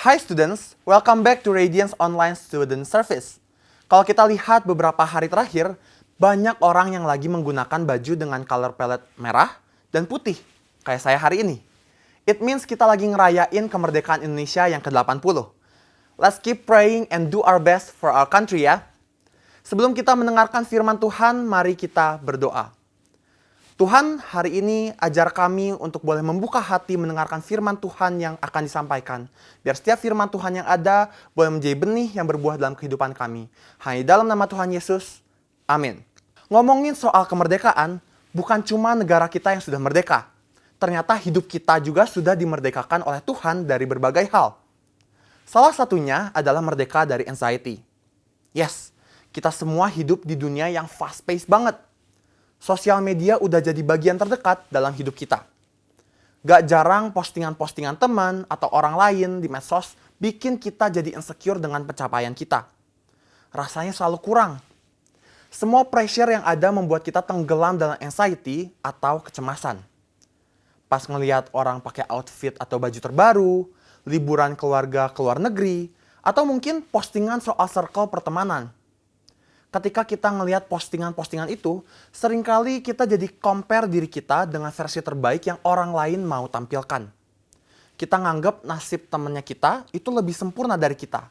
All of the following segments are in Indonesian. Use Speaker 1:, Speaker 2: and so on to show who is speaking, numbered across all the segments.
Speaker 1: Hi students, welcome back to Radiance Online Student Service. Kalau kita lihat beberapa hari terakhir, banyak orang yang lagi menggunakan baju dengan color palette merah dan putih, kayak saya hari ini. It means kita lagi ngerayain kemerdekaan Indonesia yang ke-80. Let's keep praying and do our best for our country ya. Sebelum kita mendengarkan firman Tuhan, mari kita berdoa. Tuhan, hari ini ajar kami untuk boleh membuka hati mendengarkan firman Tuhan yang akan disampaikan. Biar setiap firman Tuhan yang ada boleh menjadi benih yang berbuah dalam kehidupan kami. Hanya dalam nama Tuhan Yesus. Amin. Ngomongin soal kemerdekaan, bukan cuma negara kita yang sudah merdeka. Ternyata hidup kita juga sudah dimerdekakan oleh Tuhan dari berbagai hal. Salah satunya adalah merdeka dari anxiety. Yes, kita semua hidup di dunia yang fast-paced banget. Sosial media udah jadi bagian terdekat dalam hidup kita. Gak jarang postingan-postingan teman atau orang lain di medsos bikin kita jadi insecure dengan pencapaian kita. Rasanya selalu kurang. Semua pressure yang ada membuat kita tenggelam dalam anxiety atau kecemasan. Pas ngelihat orang pakai outfit atau baju terbaru, liburan keluarga ke luar negeri, atau mungkin postingan soal circle pertemanan. Ketika kita ngelihat postingan-postingan itu, seringkali kita jadi compare diri kita dengan versi terbaik yang orang lain mau tampilkan. Kita nganggap nasib temannya kita itu lebih sempurna dari kita.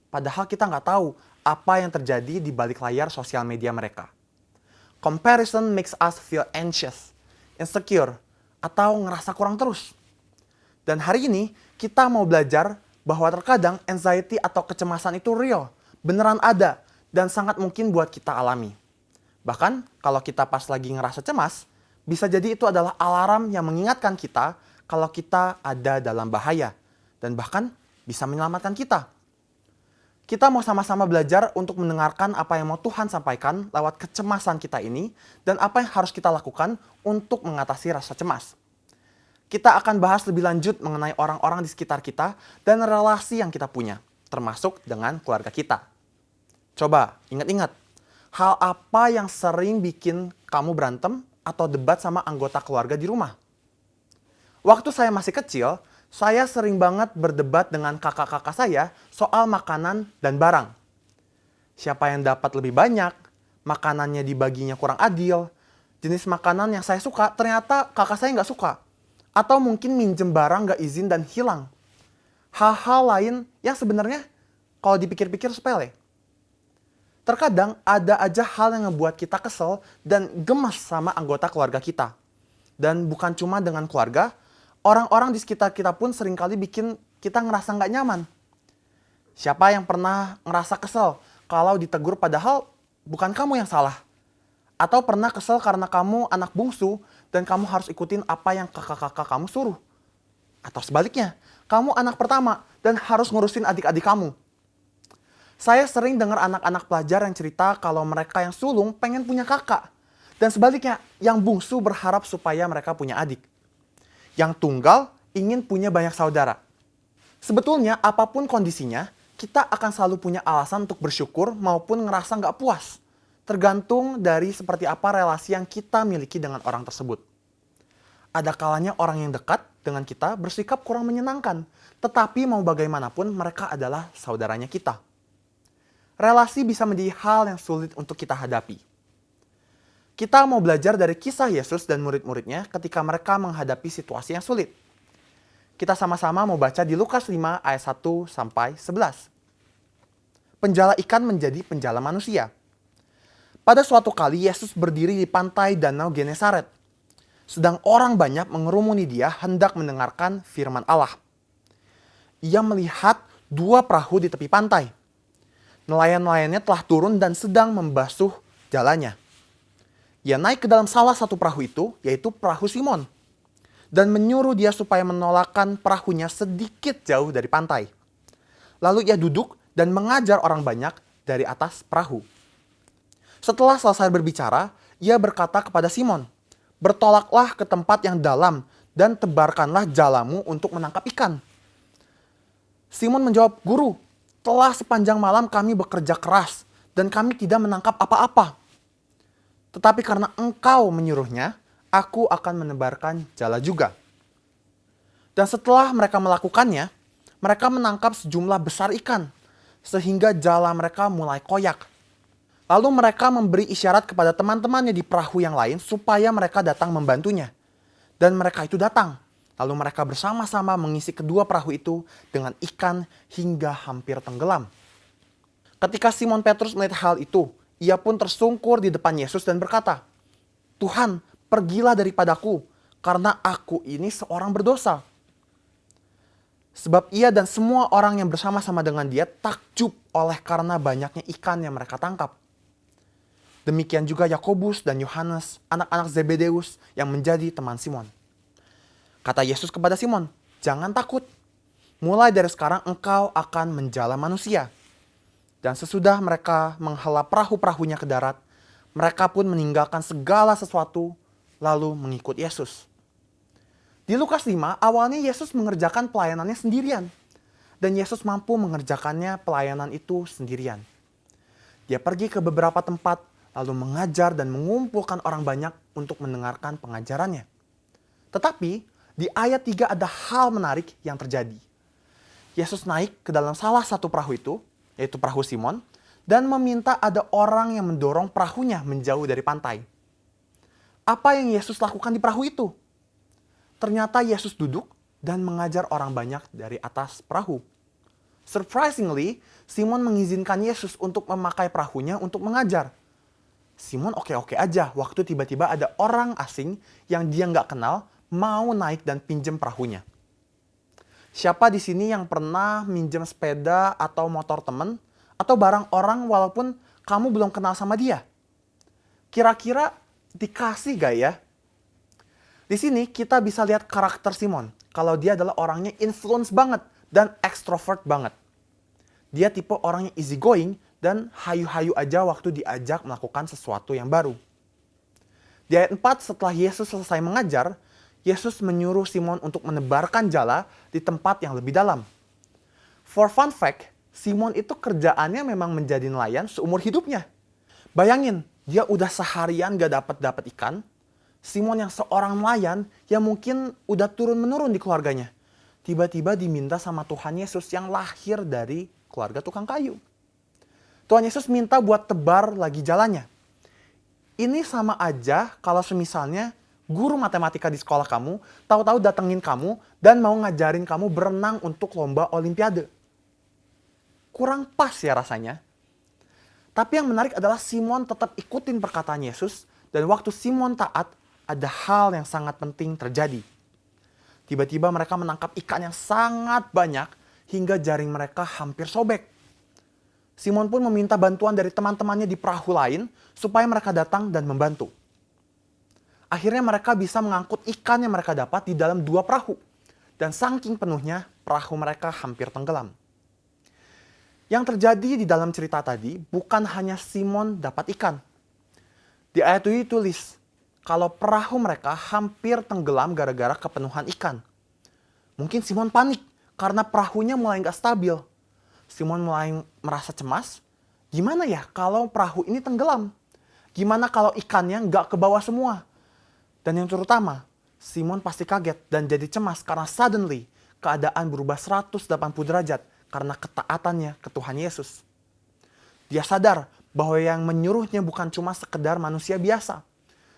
Speaker 1: Padahal kita nggak tahu apa yang terjadi di balik layar sosial media mereka. Comparison makes us feel anxious, insecure, atau ngerasa kurang terus. Dan hari ini kita mau belajar bahwa terkadang anxiety atau kecemasan itu real, beneran ada, dan sangat mungkin buat kita alami. Bahkan kalau kita pas lagi ngerasa cemas, bisa jadi itu adalah alarm yang mengingatkan kita kalau kita ada dalam bahaya. Dan bahkan bisa menyelamatkan kita. Kita mau sama-sama belajar untuk mendengarkan apa yang mau Tuhan sampaikan lewat kecemasan kita ini dan apa yang harus kita lakukan untuk mengatasi rasa cemas. Kita akan bahas lebih lanjut mengenai orang-orang di sekitar kita dan relasi yang kita punya, termasuk dengan keluarga kita. Coba ingat-ingat, hal apa yang sering bikin kamu berantem atau debat sama anggota keluarga di rumah? Waktu saya masih kecil, saya sering banget berdebat dengan kakak-kakak saya soal makanan dan barang. Siapa yang dapat lebih banyak, makanannya dibaginya kurang adil, jenis makanan yang saya suka ternyata kakak saya nggak suka. Atau mungkin minjem barang nggak izin dan hilang. Hal-hal lain yang sebenarnya kalau dipikir-pikir sepele. Terkadang ada aja hal yang ngebuat kita kesel dan gemes sama anggota keluarga kita. Dan bukan cuma dengan keluarga, orang-orang di sekitar kita pun seringkali bikin kita ngerasa nggak nyaman. Siapa yang pernah ngerasa kesel kalau ditegur padahal bukan kamu yang salah? Atau pernah kesel karena kamu anak bungsu dan kamu harus ikutin apa yang kakak-kakak kamu suruh? Atau sebaliknya, kamu anak pertama dan harus ngurusin adik-adik kamu. Saya sering dengar anak-anak pelajar yang cerita kalau mereka yang sulung pengen punya kakak. Dan sebaliknya, yang bungsu berharap supaya mereka punya adik. Yang tunggal ingin punya banyak saudara. Sebetulnya, apapun kondisinya, kita akan selalu punya alasan untuk bersyukur maupun ngerasa nggak puas. Tergantung dari seperti apa relasi yang kita miliki dengan orang tersebut. Ada kalanya orang yang dekat dengan kita bersikap kurang menyenangkan. Tetapi mau bagaimanapun mereka adalah saudaranya kita. Relasi bisa menjadi hal yang sulit untuk kita hadapi. Kita mau belajar dari kisah Yesus dan murid-muridnya ketika mereka menghadapi situasi yang sulit. Kita sama-sama mau baca di Lukas 5 ayat 1-11. Penjala ikan menjadi penjala manusia. Pada suatu kali Yesus berdiri di pantai Danau Genesaret. Sedang orang banyak mengerumuni dia hendak mendengarkan firman Allah. Ia melihat dua perahu di tepi pantai. Nelayan-nelayannya telah turun dan sedang membasuh jalannya. Ia naik ke dalam salah satu perahu itu, yaitu perahu Simon, dan menyuruh dia supaya menolakkan perahunya sedikit jauh dari pantai. Lalu ia duduk dan mengajar orang banyak dari atas perahu. Setelah selesai berbicara, ia berkata kepada Simon, "Bertolaklah ke tempat yang dalam dan tebarkanlah jalamu untuk menangkap ikan." Simon menjawab, "Guru, telah sepanjang malam kami bekerja keras dan kami tidak menangkap apa-apa. Tetapi karena engkau menyuruhnya, aku akan menebarkan jala juga." Dan setelah mereka melakukannya, mereka menangkap sejumlah besar ikan, sehingga jala mereka mulai koyak. Lalu mereka memberi isyarat kepada teman-temannya di perahu yang lain supaya mereka datang membantunya. Dan mereka itu datang. Lalu mereka bersama-sama mengisi kedua perahu itu dengan ikan hingga hampir tenggelam. Ketika Simon Petrus melihat hal itu, ia pun tersungkur di depan Yesus dan berkata, "Tuhan, pergilah daripadaku, karena aku ini seorang berdosa." Sebab ia dan semua orang yang bersama-sama dengan dia takjub oleh karena banyaknya ikan yang mereka tangkap. Demikian juga Yakobus dan Yohanes, anak-anak Zebedeus yang menjadi teman Simon. Kata Yesus kepada Simon, "Jangan takut. Mulai dari sekarang engkau akan menjala manusia." Dan sesudah mereka menghela perahu-perahunya ke darat, mereka pun meninggalkan segala sesuatu lalu mengikut Yesus. Di Lukas 5, awalnya Yesus mengerjakan pelayanannya sendirian. Dan Yesus mampu mengerjakannya pelayanan itu sendirian. Dia pergi ke beberapa tempat, lalu mengajar dan mengumpulkan orang banyak untuk mendengarkan pengajarannya. Tetapi di ayat 3 ada hal menarik yang terjadi. Yesus naik ke dalam salah satu perahu itu, yaitu perahu Simon, dan meminta ada orang yang mendorong perahunya menjauh dari pantai. Apa yang Yesus lakukan di perahu itu? Ternyata Yesus duduk dan mengajar orang banyak dari atas perahu. Surprisingly, Simon mengizinkan Yesus untuk memakai perahunya untuk mengajar. Simon oke-oke aja waktu tiba-tiba ada orang asing yang dia nggak kenal mau naik dan pinjam perahunya. Siapa di sini yang pernah minjem sepeda atau motor temen atau barang orang walaupun kamu belum kenal sama dia? Kira-kira dikasih gak ya? Di sini kita bisa lihat karakter Simon. Kalau dia adalah orangnya influence banget dan extrovert banget. Dia tipe orang yang easygoing dan hayu-hayu aja waktu diajak melakukan sesuatu yang baru. Di ayat 4 setelah Yesus selesai mengajar, Yesus menyuruh Simon untuk menebarkan jala di tempat yang lebih dalam. For fun fact, Simon itu kerjaannya memang menjadi nelayan seumur hidupnya. Bayangin, dia udah seharian gak dapat ikan. Simon yang seorang nelayan yang mungkin udah turun-menurun di keluarganya. Tiba-tiba diminta sama Tuhan Yesus yang lahir dari keluarga tukang kayu. Tuhan Yesus minta buat tebar lagi jalannya. Ini sama aja kalau semisalnya guru matematika di sekolah kamu tahu-tahu datengin kamu dan mau ngajarin kamu berenang untuk lomba olimpiade. Kurang pas ya rasanya. Tapi yang menarik adalah Simon tetap ikutin perkataan Yesus dan waktu Simon taat, ada hal yang sangat penting terjadi. Tiba-tiba mereka menangkap ikan yang sangat banyak hingga jaring mereka hampir sobek. Simon pun meminta bantuan dari teman-temannya di perahu lain supaya mereka datang dan membantu. Akhirnya mereka bisa mengangkut ikan yang mereka dapat di dalam 2 perahu. Dan saking penuhnya, perahu mereka hampir tenggelam. Yang terjadi di dalam cerita tadi bukan hanya Simon dapat ikan. Di ayat itu ditulis, kalau perahu mereka hampir tenggelam gara-gara kepenuhan ikan. Mungkin Simon panik karena perahunya mulai nggak stabil. Simon mulai merasa cemas. Gimana ya kalau perahu ini tenggelam? Gimana kalau ikannya nggak ke bawah semua? Dan yang terutama, Simon pasti kaget dan jadi cemas karena suddenly keadaan berubah 180 derajat karena ketaatannya ke Tuhan Yesus. Dia sadar bahwa yang menyuruhnya bukan cuma sekedar manusia biasa.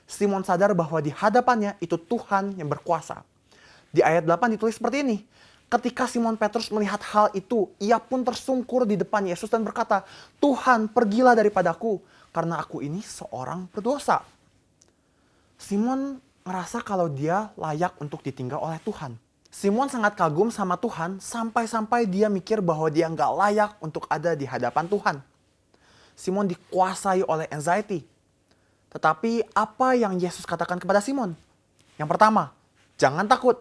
Speaker 1: Simon sadar bahwa di hadapannya itu Tuhan yang berkuasa. Di ayat 8 ditulis seperti ini. Ketika Simon Petrus melihat hal itu, ia pun tersungkur di depan Yesus dan berkata, "Tuhan, pergilah daripadaku, karena aku ini seorang berdosa." Simon ngerasa kalau dia layak untuk ditinggal oleh Tuhan. Simon sangat kagum sama Tuhan sampai-sampai dia mikir bahwa dia nggak layak untuk ada di hadapan Tuhan. Simon dikuasai oleh anxiety. Tetapi apa yang Yesus katakan kepada Simon? Yang pertama, jangan takut.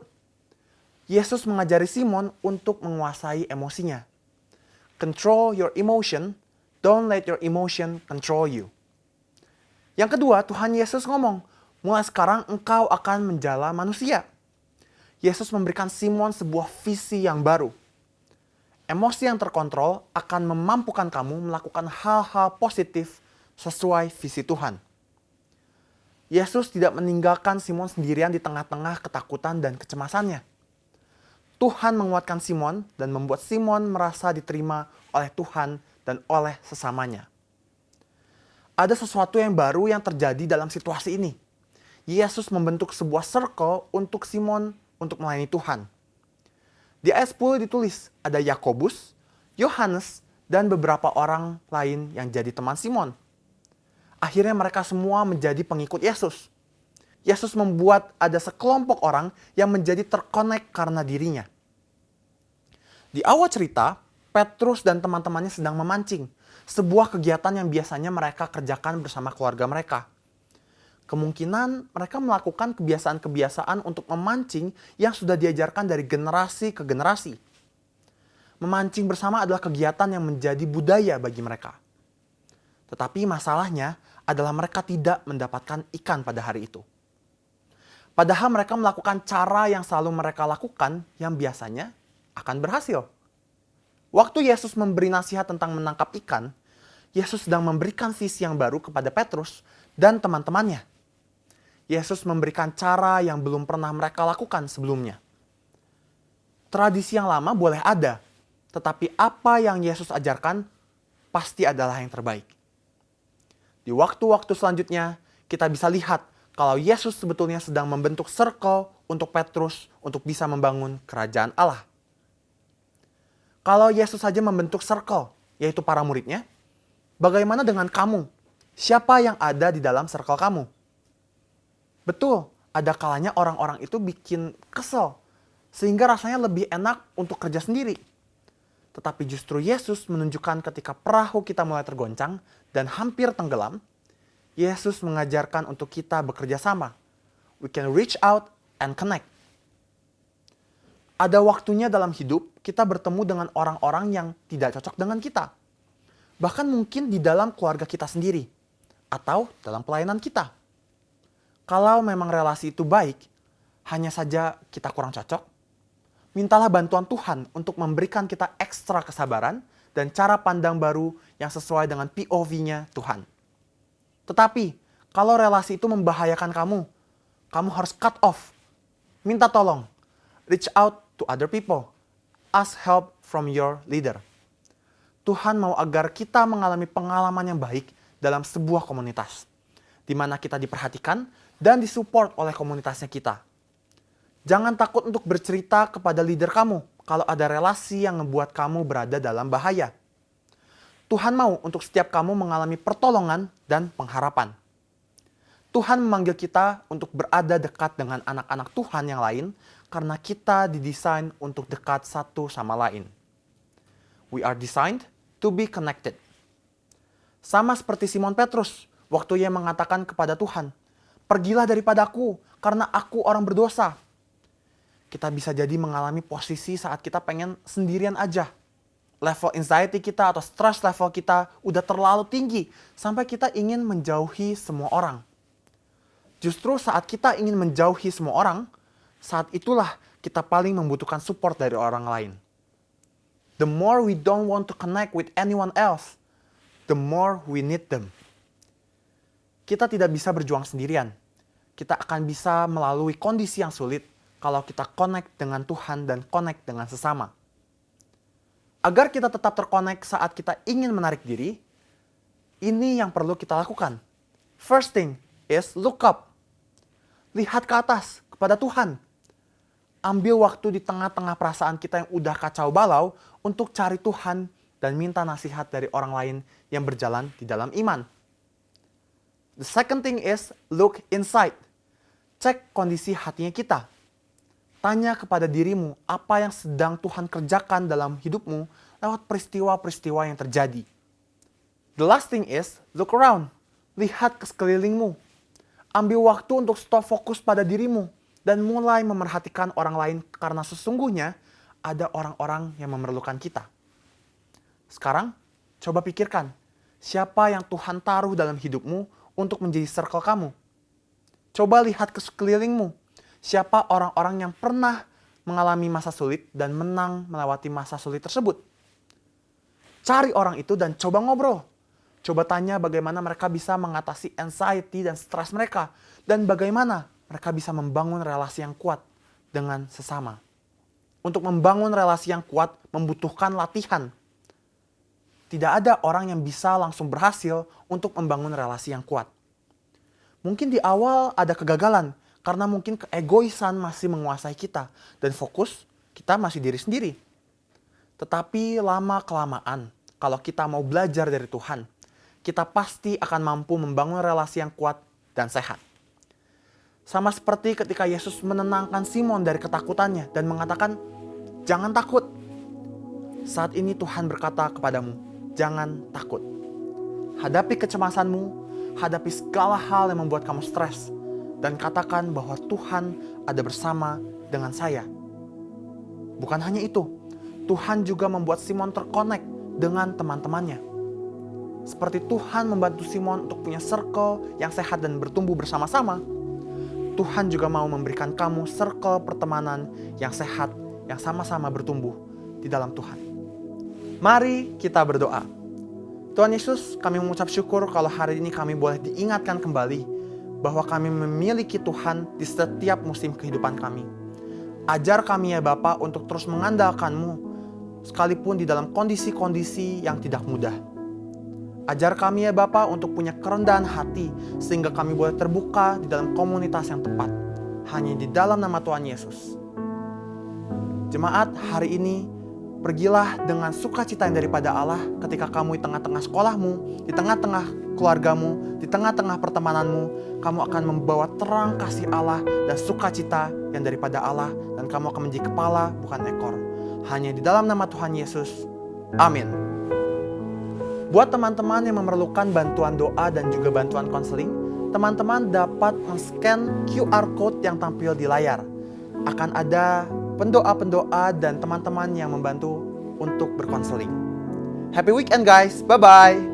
Speaker 1: Yesus mengajari Simon untuk menguasai emosinya. Control your emotion, don't let your emotion control you. Yang kedua, Tuhan Yesus ngomong, mulai sekarang engkau akan menjala manusia. Yesus memberikan Simon sebuah visi yang baru. Emosi yang terkontrol akan memampukan kamu melakukan hal-hal positif sesuai visi Tuhan. Yesus tidak meninggalkan Simon sendirian di tengah-tengah ketakutan dan kecemasannya. Tuhan menguatkan Simon dan membuat Simon merasa diterima oleh Tuhan dan oleh sesamanya. Ada sesuatu yang baru yang terjadi dalam situasi ini. Yesus membentuk sebuah circle untuk Simon untuk melayani Tuhan. Di ayat 10 ditulis, ada Yakobus, Yohanes, dan beberapa orang lain yang jadi teman Simon. Akhirnya mereka semua menjadi pengikut Yesus. Yesus membuat ada sekelompok orang yang menjadi terkonek karena dirinya. Di awal cerita, Petrus dan teman-temannya sedang memancing, sebuah kegiatan yang biasanya mereka kerjakan bersama keluarga mereka. Kemungkinan mereka melakukan kebiasaan-kebiasaan untuk memancing yang sudah diajarkan dari generasi ke generasi. Memancing bersama adalah kegiatan yang menjadi budaya bagi mereka. Tetapi masalahnya adalah mereka tidak mendapatkan ikan pada hari itu. Padahal mereka melakukan cara yang selalu mereka lakukan yang biasanya akan berhasil. Waktu Yesus memberi nasihat tentang menangkap ikan, Yesus sedang memberikan visi yang baru kepada Petrus dan teman-temannya. Yesus memberikan cara yang belum pernah mereka lakukan sebelumnya. Tradisi yang lama boleh ada, tetapi apa yang Yesus ajarkan pasti adalah yang terbaik. Di waktu-waktu selanjutnya, kita bisa lihat kalau Yesus sebetulnya sedang membentuk circle untuk Petrus untuk bisa membangun kerajaan Allah. Kalau Yesus saja membentuk circle, yaitu para muridnya, bagaimana dengan kamu? Siapa yang ada di dalam circle kamu? Betul, ada kalanya orang-orang itu bikin kesel, sehingga rasanya lebih enak untuk kerja sendiri. Tetapi justru Yesus menunjukkan ketika perahu kita mulai tergoncang dan hampir tenggelam, Yesus mengajarkan untuk kita bekerja sama. We can reach out and connect. Ada waktunya dalam hidup kita bertemu dengan orang-orang yang tidak cocok dengan kita. Bahkan mungkin di dalam keluarga kita sendiri. Atau dalam pelayanan kita. Kalau memang relasi itu baik, hanya saja kita kurang cocok, mintalah bantuan Tuhan untuk memberikan kita ekstra kesabaran dan cara pandang baru yang sesuai dengan POV-nya Tuhan. Tetapi, kalau relasi itu membahayakan kamu, kamu harus cut off. Minta tolong. Reach out to other people. Ask help from your leader. Tuhan mau agar kita mengalami pengalaman yang baik dalam sebuah komunitas, di mana kita diperhatikan dan disupport oleh komunitasnya kita. Jangan takut untuk bercerita kepada leader kamu kalau ada relasi yang membuat kamu berada dalam bahaya. Tuhan mau untuk setiap kamu mengalami pertolongan dan pengharapan. Tuhan memanggil kita untuk berada dekat dengan anak-anak Tuhan yang lain karena kita didesain untuk dekat satu sama lain. We are designed to be connected. Sama seperti Simon Petrus, waktu ia mengatakan kepada Tuhan, "Pergilah daripadaku, karena aku orang berdosa." Kita bisa jadi mengalami posisi saat kita pengen sendirian aja. Level anxiety kita atau stress level kita udah terlalu tinggi, sampai kita ingin menjauhi semua orang. Justru saat kita ingin menjauhi semua orang, saat itulah kita paling membutuhkan support dari orang lain. The more we don't want to connect with anyone else, the more we need them. Kita tidak bisa berjuang sendirian. Kita akan bisa melalui kondisi yang sulit kalau kita connect dengan Tuhan dan connect dengan sesama. Agar kita tetap terkonek saat kita ingin menarik diri, ini yang perlu kita lakukan. First thing is look up. Lihat ke atas, kepada Tuhan. Ambil waktu di tengah-tengah perasaan kita yang udah kacau balau untuk cari Tuhan dan minta nasihat dari orang lain yang berjalan di dalam iman. The second thing is look inside. Cek kondisi hatinya kita. Tanya kepada dirimu apa yang sedang Tuhan kerjakan dalam hidupmu lewat peristiwa-peristiwa yang terjadi. The last thing is look around. Lihat ke sekelilingmu. Ambil waktu untuk stop fokus pada dirimu dan mulai memerhatikan orang lain karena sesungguhnya ada orang-orang yang memerlukan kita. Sekarang, coba pikirkan, siapa yang Tuhan taruh dalam hidupmu untuk menjadi circle kamu? Coba lihat ke sekelilingmu, siapa orang-orang yang pernah mengalami masa sulit dan menang melewati masa sulit tersebut. Cari orang itu dan coba ngobrol. Coba tanya bagaimana mereka bisa mengatasi anxiety dan stres mereka, dan bagaimana mereka bisa membangun relasi yang kuat dengan sesama. Untuk membangun relasi yang kuat membutuhkan latihan. Tidak ada orang yang bisa langsung berhasil untuk membangun relasi yang kuat. Mungkin di awal ada kegagalan karena mungkin keegoisan masih menguasai kita dan fokus kita masih diri sendiri. Tetapi lama-kelamaan, kalau kita mau belajar dari Tuhan, kita pasti akan mampu membangun relasi yang kuat dan sehat. Sama seperti ketika Yesus menenangkan Simon dari ketakutannya dan mengatakan, "Jangan takut." Saat ini Tuhan berkata kepadamu, "Jangan takut." Hadapi kecemasanmu, hadapi segala hal yang membuat kamu stres, dan katakan bahwa Tuhan ada bersama dengan saya. Bukan hanya itu, Tuhan juga membuat Simon terkonek dengan teman-temannya. Seperti Tuhan membantu Simon untuk punya circle yang sehat dan bertumbuh bersama-sama, Tuhan juga mau memberikan kamu circle pertemanan yang sehat, yang sama-sama bertumbuh di dalam Tuhan. Mari kita berdoa. Tuhan Yesus, kami mengucap syukur kalau hari ini kami boleh diingatkan kembali bahwa kami memiliki Tuhan di setiap musim kehidupan kami. Ajar kami ya Bapa untuk terus mengandalkan-Mu, sekalipun di dalam kondisi-kondisi yang tidak mudah. Ajar kami ya Bapa untuk punya kerendahan hati, sehingga kami boleh terbuka di dalam komunitas yang tepat, hanya di dalam nama Tuhan Yesus. Jemaat, hari ini pergilah dengan sukacita yang daripada Allah ketika kamu di tengah-tengah sekolahmu, di tengah-tengah keluargamu, di tengah-tengah pertemananmu, kamu akan membawa terang kasih Allah dan sukacita yang daripada Allah, dan kamu akan menjadi kepala bukan ekor. Hanya di dalam nama Tuhan Yesus. Amin. Buat teman-teman yang memerlukan bantuan doa dan juga bantuan konseling, teman-teman dapat men-scan QR Code yang tampil di layar. Akan ada pendoa-pendoa dan teman-teman yang membantu untuk berkonseling. Happy weekend guys, bye-bye!